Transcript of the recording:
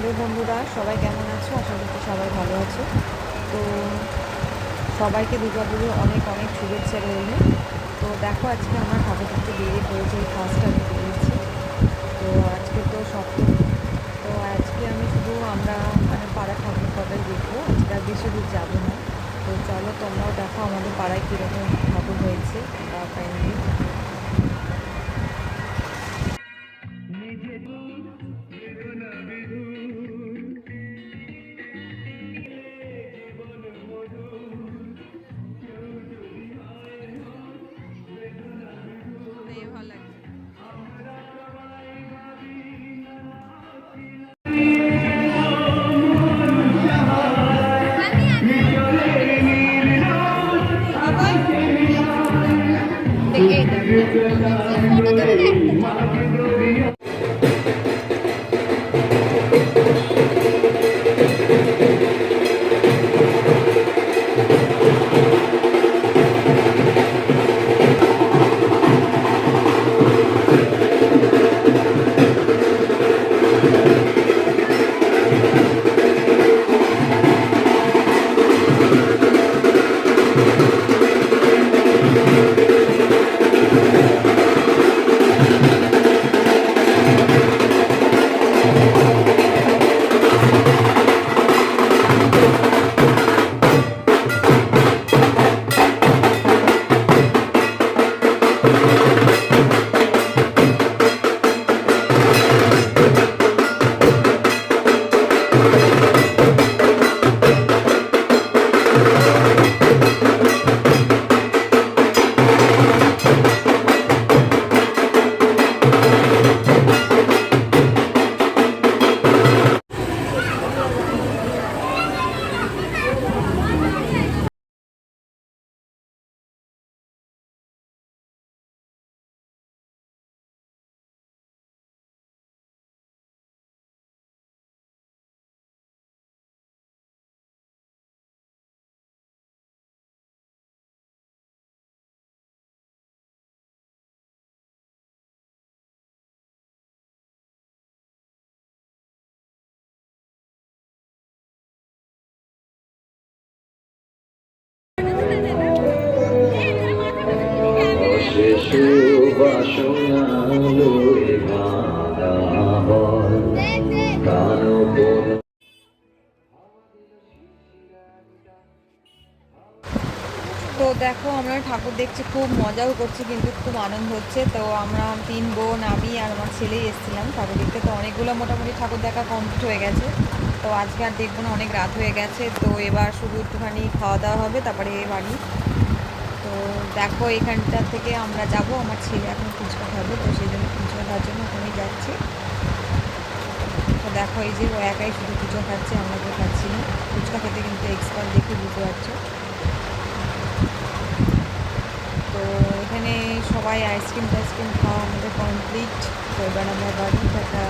Hello বন্ধুরা, সবাই কেমন আছো? আশা করছি সবাই ভালো আছো। তো সবাইকে দুর্গাপুজোর অনেক অনেক শুভেচ্ছা রইল। তো দেখো, আজকে আমরা ঠাকুর দেখতে বেরিয়ে পড়েছি। ফার্স্ট আমি বেরিয়েছি। তো আজকে তো সপ্তমী। তো আজকে আমি শুধু আমরা মানে পাড়া ঠাকুর কটাই দেখবো, আজকে আর বেশি দূর যাবো না। তো চলো তোমরাও দেখো আমাদের পাড়ায় কীরকম ঠাকুর হয়েছে বা প্যান্ডেল। সুবাসনা লয়ে ভাঙা বল কানো তো দেখো, আমরা ঠাকুর দেখছি, খুব মজাও করছি, কিন্তু খুব আনন্দ হচ্ছে। তো আমরা 3 বোন, আমি আর আমার ছেলেই এসেছিলাম ঠাকুর দেখতে। তো অনেকগুলো মোটামুটি ঠাকুর দেখা কমপ্লিট হয়ে গেছে। তো আজকে আর দেখবো না, অনেক রাত হয়ে গেছে। তো এবার শুধু একটুখানি খাওয়া দাওয়া হবে, তারপরে বাড়ি। তো দেখো, এখানটা থেকে আমরা যাব, আমার ছেলে এখন ফুচকা খাবে, তো সেই জন্য ফুচকা খাওয়ার জন্য ওখানেই যাচ্ছি। তো দেখো, এই যে ও একাই শুধু ফুচকা খাচ্ছে, আমরা কেউ খাচ্ছি না। ফুচকা খেতে কিন্তু এক্সপার্ট, দেখে বুঝতে পারছো। তো এখানে সবাই আইসক্রিম টাইসক্রিম খাওয়া আমাদের কমপ্লিট। তো এবার আমরা বাড়ি টাটা।